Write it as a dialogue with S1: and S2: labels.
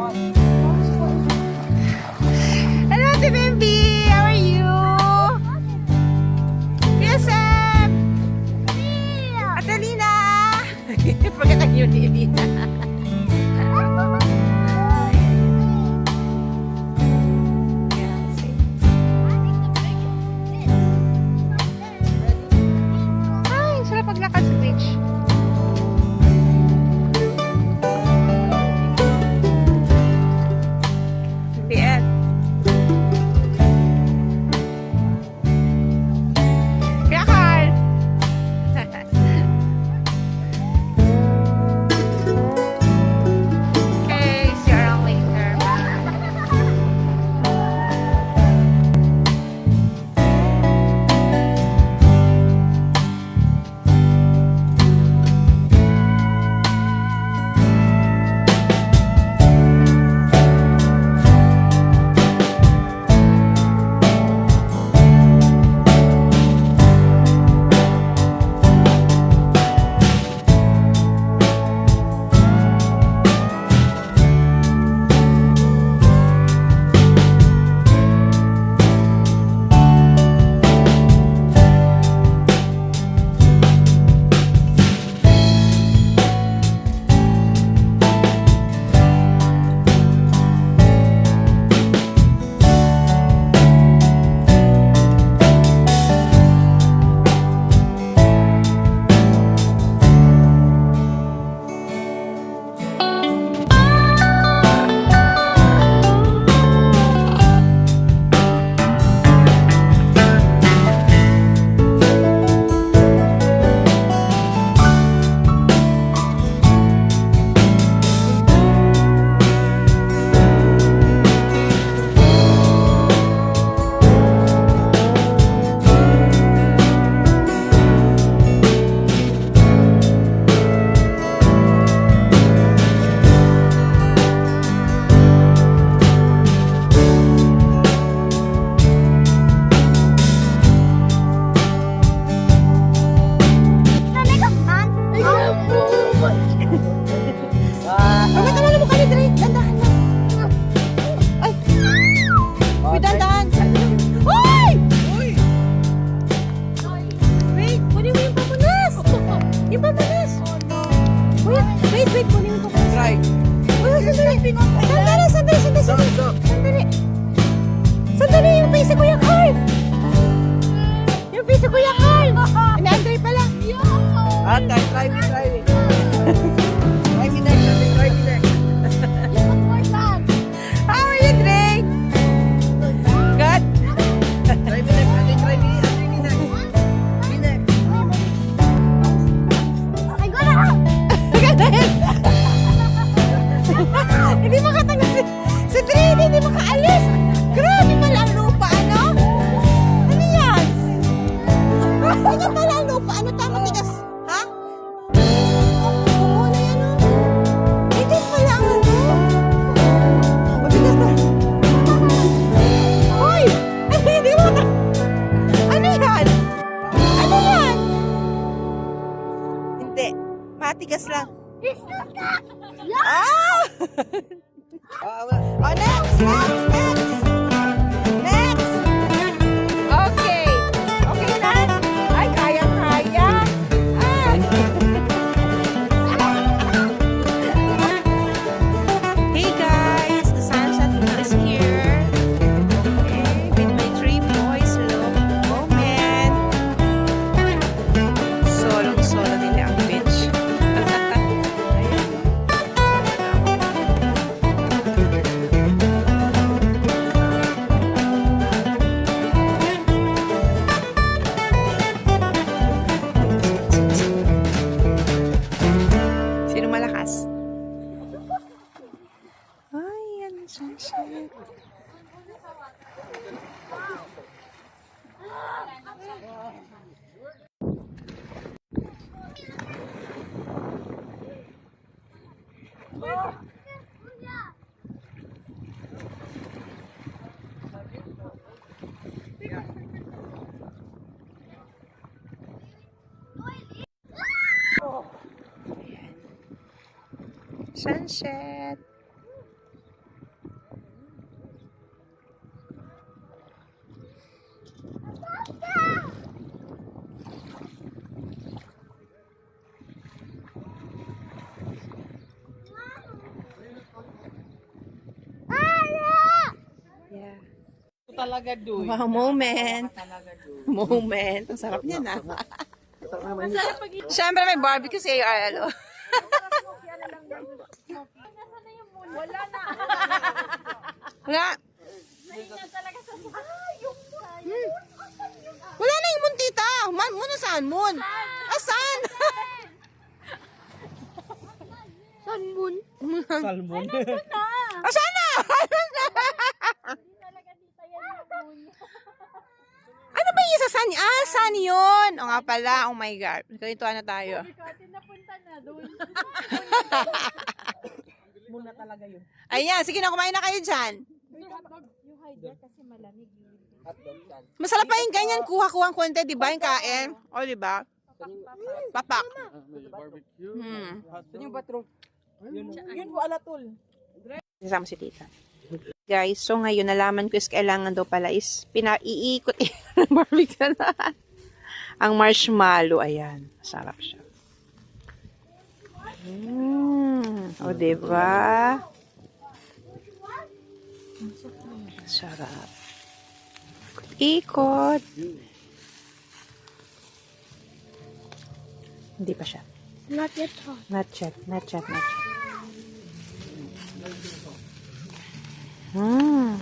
S1: Hello, Ate Bimbi! How are you? Yes, Sam! Adelina! Forget ang yun, Lina. Ay, sarap paglakad sa beach. Bien. Kaya, Carl! Okay, see you around later. Tama mo kami, Dre. Dandahan lang. Ay! Uy, dandahan. Uy! Wait, kunin mo yung pamunas. Yung pamunas. Wait, kunin mo yung pamunas.
S2: Right.
S1: Uy, sandali. Sandali, yung face ni Kuya Carl. Yung face ni Kuya Carl. Andre pala.
S2: Try me. Try me next.
S1: How are you, Dre? Good?
S2: Try me next. Try me next. Me next.
S1: Hindi makatanggal si Dre, hindi makaalis. Grabe pala ang lupa, ano? Ano yan? Ano pala ang lupa? Ano tama tigas? Ha? Kumuha na yan, oh. Hindi pala ang ano. Matigas na. Hoy! Hindi mo ka. Ano yan? Ano yan? Hindi. Matigas lang. Ah! Oh, next! Okay. Okay na? Ay, kaya. Ah. Hey guys, the sunset is here. Okay, with my three boys. Look, oh man. Solong-solo nila ang beach. Sino malakas? Ay, yan ang sunset. Sunset.
S2: Talaga doon.
S1: Wow, moment.
S2: Talaga doon.
S1: Moment. Ang sarap niya na. Siyempre may barbecue sa ARL.
S3: Wala na.
S1: Wala.
S3: Nahinga talaga sa
S1: Wala na yung moon, tita. Moon na saan? Moon? Asan?
S3: Salmon.
S2: Salmon.
S1: Asan na?
S3: Hindi talaga dito yan yung
S1: Ano ba yung sa Sunny? Ah, Sunny yun. O nga pala. Oh my God. Ganito na tayo.
S3: Ikatin napunta na doon.
S2: Muna talaga yun.
S1: Ayan. Sige na, kumain na kayo dyan.
S3: Yung hydra kasi malamig.
S2: Hotdog yan.
S1: Masarap pa yung ganyan. Kuha-kuha ang konti. Diba yung kain? O, diba? Papak.
S4: Barbecue.
S2: Saan yung bathroom? Yun po alatol.
S1: Kasama si tita. Guys, so ngayon nalaman ko is kailangan daw pala is pinaiikot ng barbecue na. Ang marshmallow, ayan. Sarap siya. O, diba? Sarap. Ikot. Hindi pa siya.
S3: Not yet hot.
S1: Not yet, not yet, not yet. Mm.